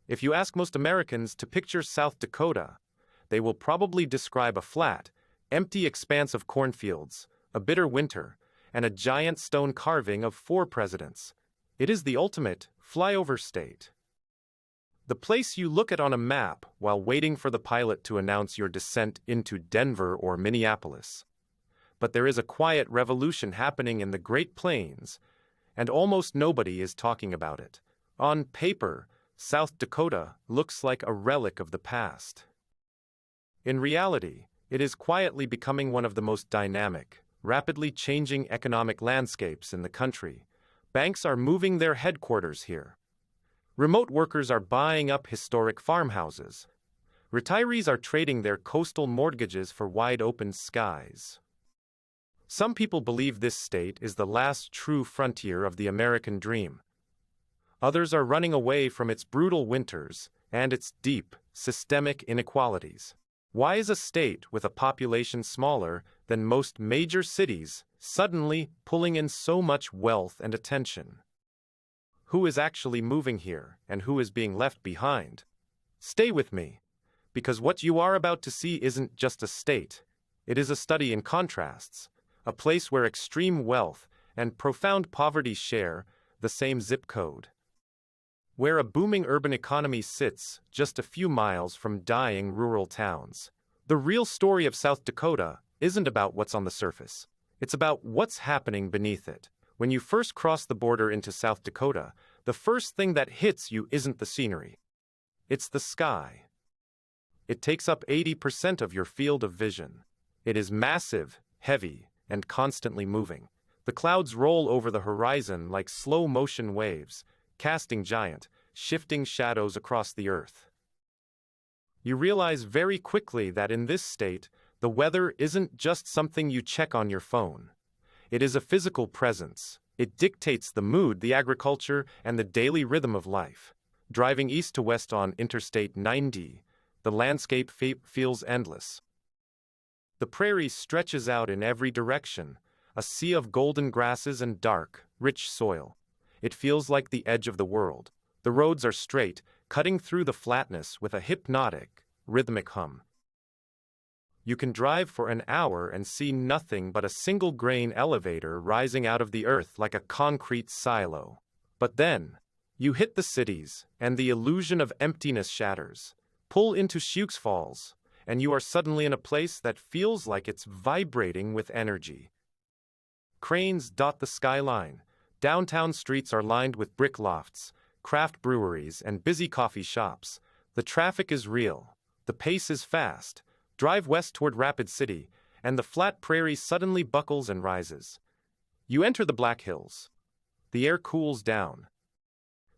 If you ask most Americans to picture South Dakota, they will probably describe a flat, empty expanse of cornfields, a bitter winter, and a giant stone carving of 4 presidents. It is the ultimate flyover state. The place you look at on a map while waiting for the pilot to announce your descent into Denver or Minneapolis. But there is a quiet revolution happening in the Great Plains, and almost nobody is talking about it. On paper, South Dakota looks like a relic of the past. In reality, it is quietly becoming one of the most dynamic, rapidly changing economic landscapes in the country. Banks are moving their headquarters here. Remote workers are buying up historic farmhouses. Retirees are trading their coastal mortgages for wide-open skies. Some people believe this state is the last true frontier of the American dream. Others are running away from its brutal winters and its deep, systemic inequalities. Why is a state with a population smaller than most major cities suddenly pulling in so much wealth and attention? Who is actually moving here and who is being left behind? Stay with me, because what you are about to see isn't just a state. It is a study in contrasts, a place where extreme wealth and profound poverty share the same zip code. Where a booming urban economy sits just a few miles from dying rural towns. The real story of South Dakota isn't about what's on the surface. It's about what's happening beneath it. When you first cross the border into South Dakota, the first thing that hits you isn't the scenery. It's the sky. It takes up 80% of your field of vision. It is massive, heavy, and constantly moving. The clouds roll over the horizon like slow-motion waves, casting giant, shifting shadows across the earth. You realize very quickly that in this state, the weather isn't just something you check on your phone. It is a physical presence. It dictates the mood, the agriculture, and the daily rhythm of life. Driving east to west on Interstate 90, the landscape feels endless. The prairie stretches out in every direction, a sea of golden grasses and dark, rich soil. It feels like the edge of the world. The roads are straight, cutting through the flatness with a hypnotic, rhythmic hum. You can drive for an hour and see nothing but a single grain elevator rising out of the earth like a concrete silo. But then, you hit the cities, and the illusion of emptiness shatters. Pull into Sioux Falls, and you are suddenly in a place that feels like it's vibrating with energy. Cranes dot the skyline. Downtown streets are lined with brick lofts, craft breweries, and busy coffee shops. The traffic is real. The pace is fast. Drive west toward Rapid City, and the flat prairie suddenly buckles and rises. You enter the Black Hills. The air cools down.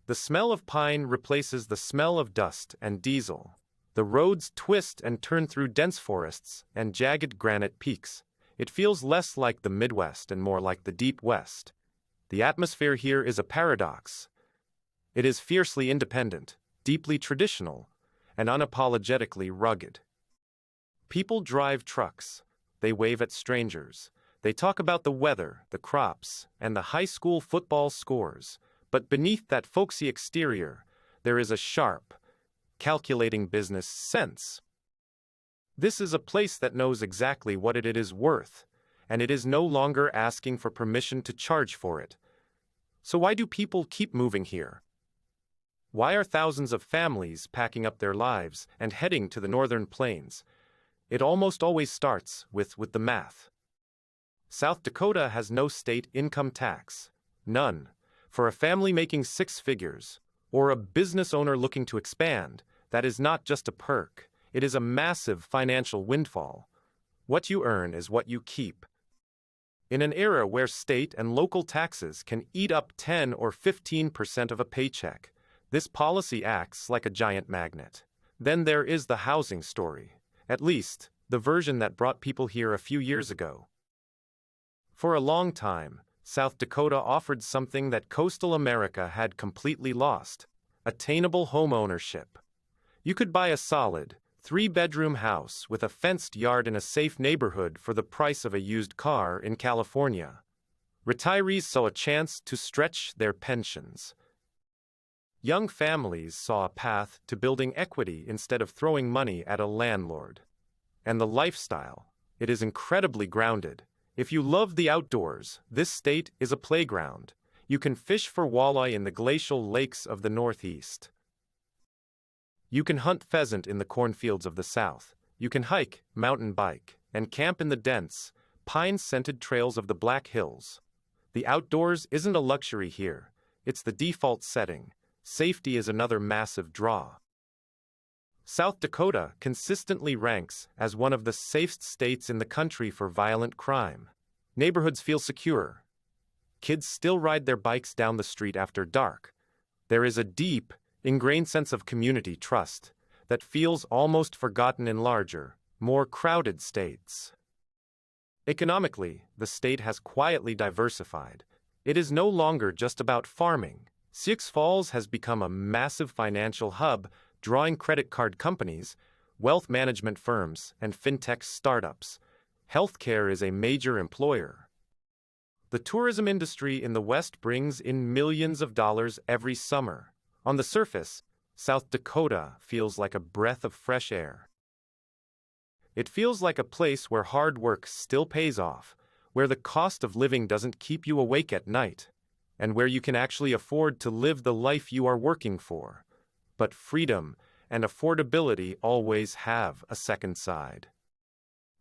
The smell of pine replaces the smell of dust and diesel. The roads twist and turn through dense forests and jagged granite peaks. It feels less like the Midwest and more like the Deep West. The atmosphere here is a paradox. It is fiercely independent, deeply traditional, and unapologetically rugged. People drive trucks. They wave at strangers. They talk about the weather, the crops, and the high school football scores. But beneath that folksy exterior, there is a sharp, calculating business sense. This is a place that knows exactly what it is worth, and it is no longer asking for permission to charge for it. So why do people keep moving here? Why are thousands of families packing up their lives and heading to the northern plains? It almost always starts with the math. South Dakota has no state income tax. None. For a family making 6 figures, or a business owner looking to expand, that is not just a perk. It is a massive financial windfall. What you earn is what you keep. In an era where state and local taxes can eat up 10 or 15% of a paycheck, this policy acts like a giant magnet. Then there is the housing story. At least, the version that brought people here a few years ago. For a long time, South Dakota offered something that coastal America had completely lost: attainable home ownership. You could buy a solid, 3-bedroom house with a fenced yard in a safe neighborhood for the price of a used car in California. Retirees saw a chance to stretch their pensions. Young families saw a path to building equity instead of throwing money at a landlord. And the lifestyle, it is incredibly grounded. If you love the outdoors, this state is a playground. You can fish for walleye in the glacial lakes of the Northeast. You can hunt pheasant in the cornfields of the South. You can hike, mountain bike, and camp in the dense, pine-scented trails of the Black Hills. The outdoors isn't a luxury here. It's the default setting. Safety is another massive draw. South Dakota consistently ranks as one of the safest states in the country for violent crime. Neighborhoods feel secure. Kids still ride their bikes down the street after dark. There is a deep, ingrained sense of community trust that feels almost forgotten in larger, more crowded states. Economically, the state has quietly diversified. It is no longer just about farming. Sioux Falls has become a massive financial hub, drawing credit card companies, wealth management firms, and fintech startups. Healthcare is a major employer. The tourism industry in the West brings in millions of dollars every summer. On the surface, South Dakota feels like a breath of fresh air. It feels like a place where hard work still pays off, where the cost of living doesn't keep you awake at night, and where you can actually afford to live the life you are working for. But freedom and affordability always have a second side.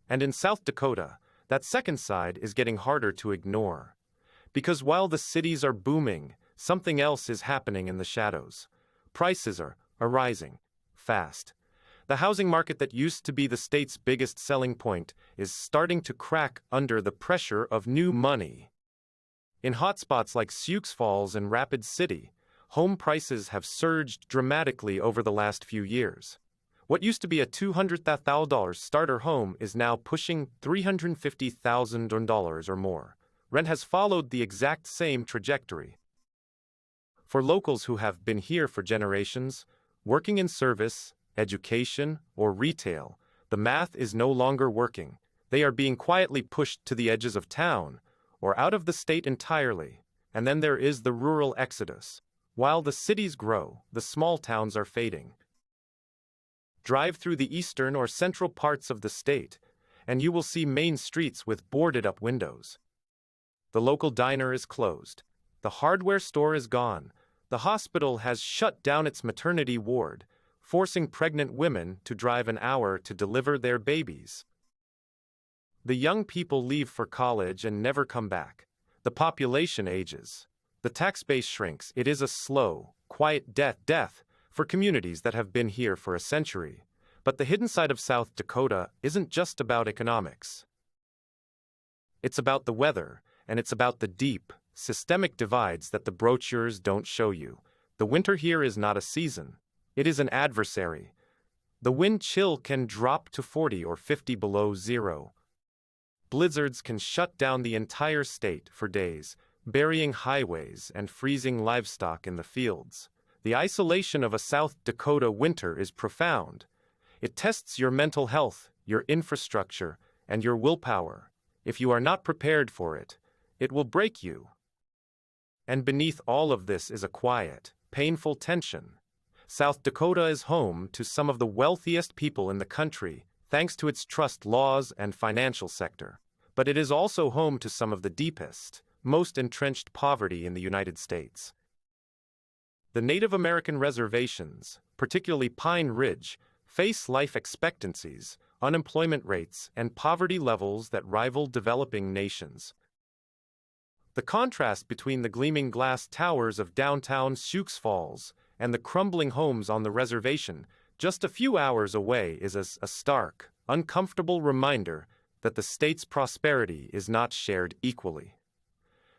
And in South Dakota, that second side is getting harder to ignore. Because while the cities are booming, something else is happening in the shadows. Prices are rising fast. The housing market that used to be the state's biggest selling point is starting to crack under the pressure of new money. In hotspots like Sioux Falls and Rapid City, home prices have surged dramatically over the last few years. What used to be a $200,000 starter home is now pushing $350,000 or more. Rent has followed the exact same trajectory. For locals who have been here for generations, working in service, education, or retail, the math is no longer working. They are being quietly pushed to the edges of town, or out of the state entirely. And then there is the rural exodus. While the cities grow, the small towns are fading. Drive through the eastern or central parts of the state, and you will see main streets with boarded-up windows. The local diner is closed. The hardware store is gone. The hospital has shut down its maternity ward, forcing pregnant women to drive an hour to deliver their babies. The young people leave for college and never come back. The population ages. The tax base shrinks. It is a slow, quiet death for communities that have been here for a century. But the hidden side of South Dakota isn't just about economics. It's about the weather, and it's about the deep, systemic divides that the brochures don't show you. The winter here is not a season. It is an adversary. The wind chill can drop to 40 or 50 below zero. Blizzards can shut down the entire state for days, burying highways and freezing livestock in the fields. The isolation of a South Dakota winter is profound. It tests your mental health, your infrastructure, and your willpower. If you are not prepared for it, it will break you. And beneath all of this is a quiet, painful tension. South Dakota is home to some of the wealthiest people in the country, thanks to its trust laws and financial sector. But it is also home to some of the deepest, most entrenched poverty in the United States. The Native American reservations, particularly Pine Ridge, face life expectancies, unemployment rates, and poverty levels that rival developing nations. The contrast between the gleaming glass towers of downtown Sioux Falls and the crumbling homes on the reservation just a few hours away is a stark, uncomfortable reminder that the state's prosperity is not shared equally.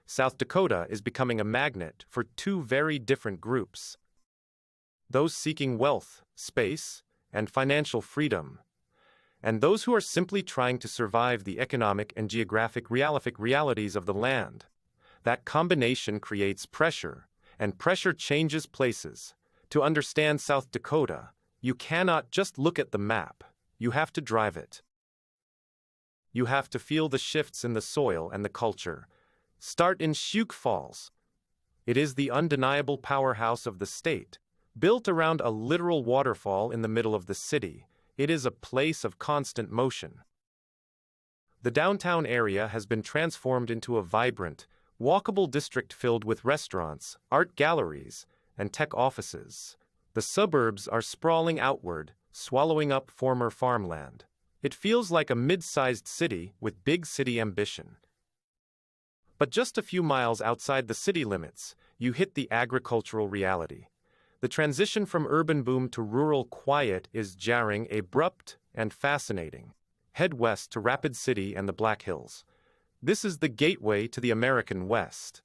South Dakota is becoming a magnet for two very different groups. Those seeking wealth, space, and financial freedom, and those who are simply trying to survive the economic and geographic realities of the land. That combination creates pressure, and pressure changes places. To understand South Dakota, you cannot just look at the map, you have to drive it. You have to feel the shifts in the soil and the culture. Start in Sioux Falls. It is the undeniable powerhouse of the state. Built around a literal waterfall in the middle of the city, it is a place of constant motion. The downtown area has been transformed into a vibrant, walkable district filled with restaurants, art galleries, and tech offices. The suburbs are sprawling outward, swallowing up former farmland. It feels like a mid-sized city with big city ambition. But just a few miles outside the city limits, you hit the agricultural reality. The transition from urban boom to rural quiet is jarring, abrupt, and fascinating. Head west to Rapid City and the Black Hills. This is the gateway to the American West.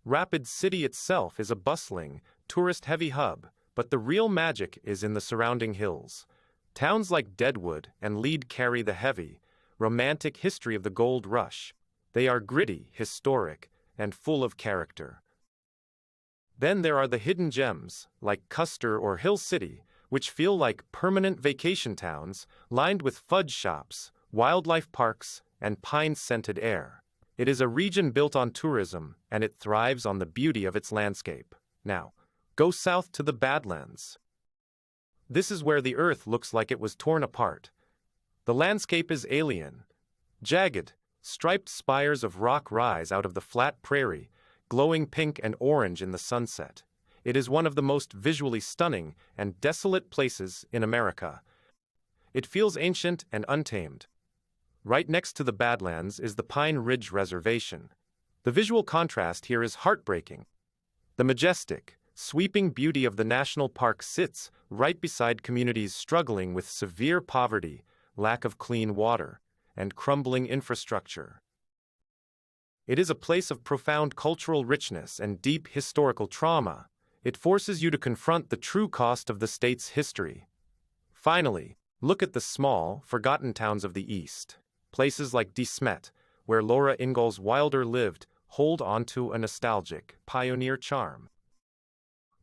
Rapid City itself is a bustling, tourist-heavy hub, but the real magic is in the surrounding hills. Towns like Deadwood and Lead carry the heavy, romantic history of the gold rush. They are gritty, historic, and full of character. Then there are the hidden gems, like Custer or Hill City, which feel like permanent vacation towns, lined with fudge shops, wildlife parks, and pine-scented air. It is a region built on tourism, and it thrives on the beauty of its landscape. Now, go south to the Badlands. This is where the earth looks like it was torn apart. The landscape is alien. Jagged, striped spires of rock rise out of the flat prairie, glowing pink and orange in the sunset. It is one of the most visually stunning and desolate places in America. It feels ancient and untamed. Right next to the Badlands is the Pine Ridge Reservation. The visual contrast here is heartbreaking. The majestic, sweeping beauty of the national park sits right beside communities struggling with severe poverty, lack of clean water, and crumbling infrastructure. It is a place of profound cultural richness and deep historical trauma. It forces you to confront the true cost of the state's history. Finally, look at the small, forgotten towns of the East. Places like De Smet, where Laura Ingalls Wilder lived, hold onto a nostalgic, pioneer charm.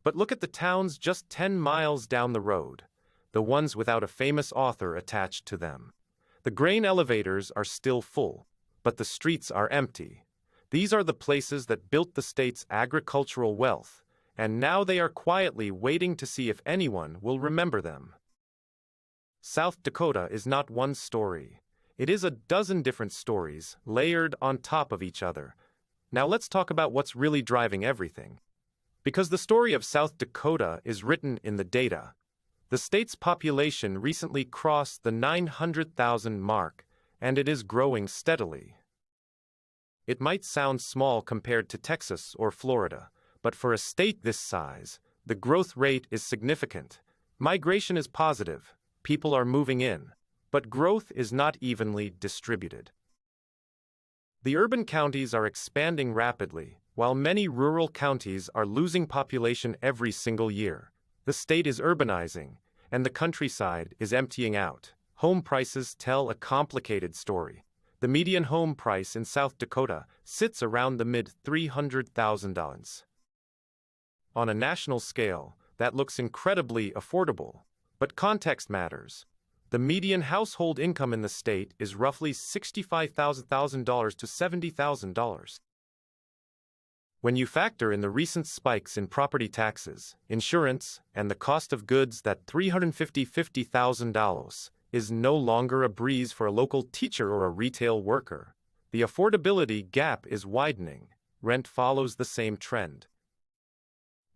But look at the towns just 10 miles down the road, the ones without a famous author attached to them. The grain elevators are still full, but the streets are empty. These are the places that built the state's agricultural wealth, and now they are quietly waiting to see if anyone will remember them. South Dakota is not one story. It is a dozen different stories, layered on top of each other. Now let's talk about what's really driving everything. Because the story of South Dakota is written in the data. The state's population recently crossed the 900,000 mark, and it is growing steadily. It might sound small compared to Texas or Florida, but for a state this size, the growth rate is significant. Migration is positive, people are moving in, but growth is not evenly distributed. The urban counties are expanding rapidly, while many rural counties are losing population every single year. The state is urbanizing, and the countryside is emptying out. Home prices tell a complicated story. The median home price in South Dakota sits around the mid-$300,000. On a national scale, that looks incredibly affordable, but context matters. The median household income in the state is roughly $65,000 to $70,000. When you factor in the recent spikes in property taxes, insurance, and the cost of goods, that $350,000 is no longer a breeze for a local teacher or a retail worker. The affordability gap is widening. Rent follows the same trend.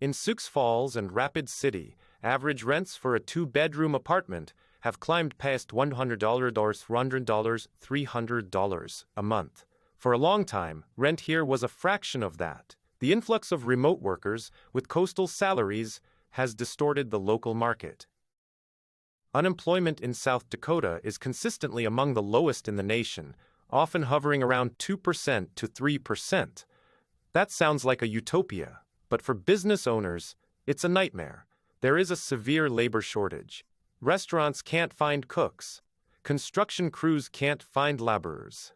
In Sioux Falls and Rapid City, average rents for a two-bedroom apartment have climbed past $100, $400, $300 a month. For a long time, rent here was a fraction of that. The influx of remote workers with coastal salaries has distorted the local market. Unemployment in South Dakota is consistently among the lowest in the nation, often hovering around 2% to 3%. That sounds like a utopia, but for business owners, it's a nightmare. There is a severe labor shortage. Restaurants can't find cooks. Construction crews can't find laborers.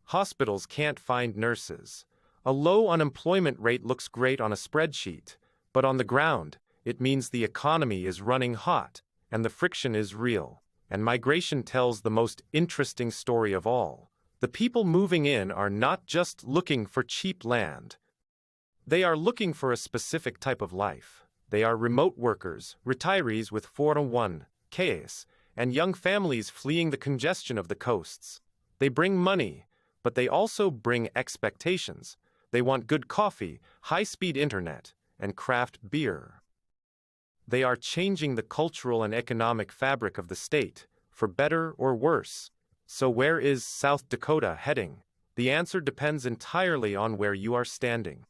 Hospitals can't find nurses. A low unemployment rate looks great on a spreadsheet, but on the ground, it means the economy is running hot, and the friction is real. And migration tells the most interesting story of all. The people moving in are not just looking for cheap land. They are looking for a specific type of life. They are remote workers, retirees with 401(k)s, and young families fleeing the congestion of the coasts. They bring money, but they also bring expectations. They want good coffee, high-speed internet, and craft beer. They are changing the cultural and economic fabric of the state, for better or worse. So where is South Dakota heading? The answer depends entirely on where you are standing.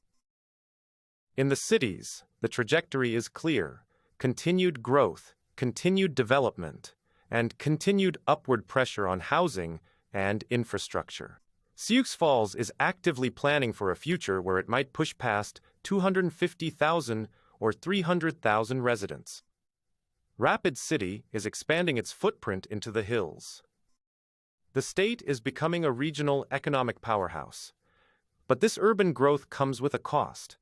In the cities, the trajectory is clear: continued growth, continued development, and continued upward pressure on housing and infrastructure. Sioux Falls is actively planning for a future where it might push past 250,000 or 300,000 residents. Rapid City is expanding its footprint into the hills. The state is becoming a regional economic powerhouse. But this urban growth comes with a cost.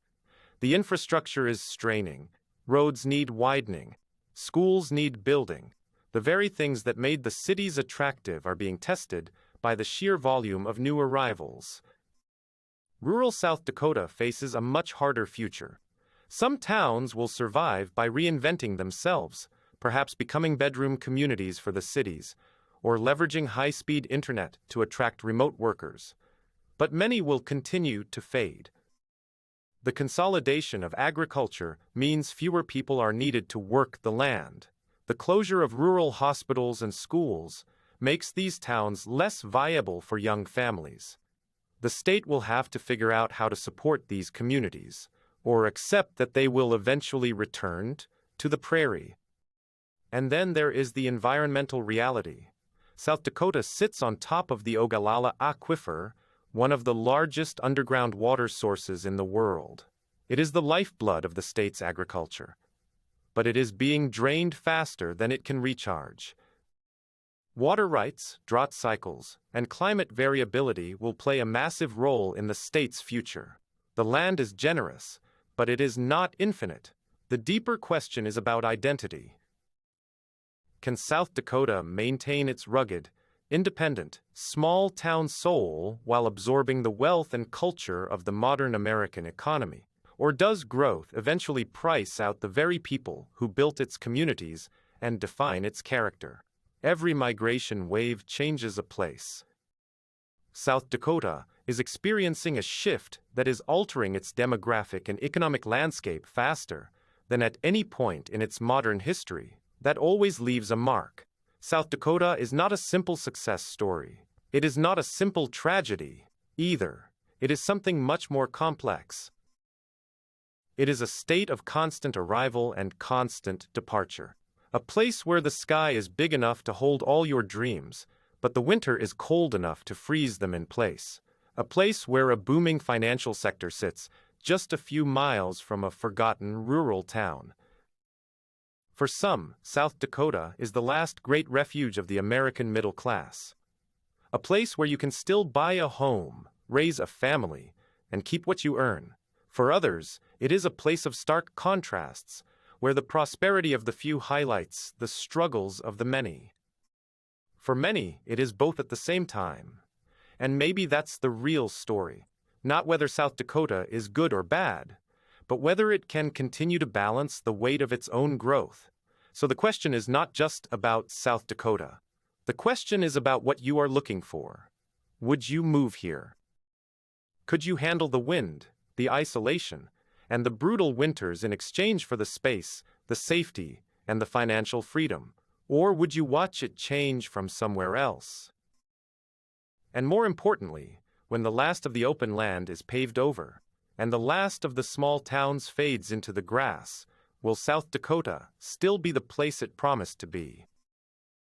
The infrastructure is straining. Roads need widening. Schools need building. The very things that made the cities attractive are being tested by the sheer volume of new arrivals. Rural South Dakota faces a much harder future. Some towns will survive by reinventing themselves, perhaps becoming bedroom communities for the cities, or leveraging high-speed internet to attract remote workers. But many will continue to fade. The consolidation of agriculture means fewer people are needed to work the land. The closure of rural hospitals and schools makes these towns less viable for young families. The state will have to figure out how to support these communities, or accept that they will eventually return to the prairie. And then there is the environmental reality. South Dakota sits on top of the Ogallala Aquifer, one of the largest underground water sources in the world. It is the lifeblood of the state's agriculture. But it is being drained faster than it can recharge. Water rights, drought cycles, and climate variability will play a massive role in the state's future. The land is generous, but it is not infinite. The deeper question is about identity. Can South Dakota maintain its rugged, independent, small-town soul while absorbing the wealth and culture of the modern American economy? Or does growth eventually price out the very people who built its communities and define its character? Every migration wave changes a place. South Dakota is experiencing a shift that is altering its demographic and economic landscape faster than at any point in its modern history. That always leaves a mark. South Dakota is not a simple success story. It is not a simple tragedy, either. It is something much more complex. It is a state of constant arrival and constant departure. A place where the sky is big enough to hold all your dreams, but the winter is cold enough to freeze them in place. A place where a booming financial sector sits just a few miles from a forgotten rural town. For some, South Dakota is the last great refuge of the American middle class. A place where you can still buy a home, raise a family, and keep what you earn. For others, it is a place of stark contrasts, where the prosperity of the few highlights the struggles of the many. For many, it is both at the same time. And maybe that's the real story. Not whether South Dakota is good or bad, but whether it can continue to balance the weight of its own growth. So the question is not just about South Dakota. The question is about what you are looking for. Would you move here? Could you handle the wind, the isolation, and the brutal winters in exchange for the space, the safety, and the financial freedom? Or would you watch it change from somewhere else? And more importantly, when the last of the open land is paved over, and the last of the small towns fades into the grass, will South Dakota still be the place it promised to be?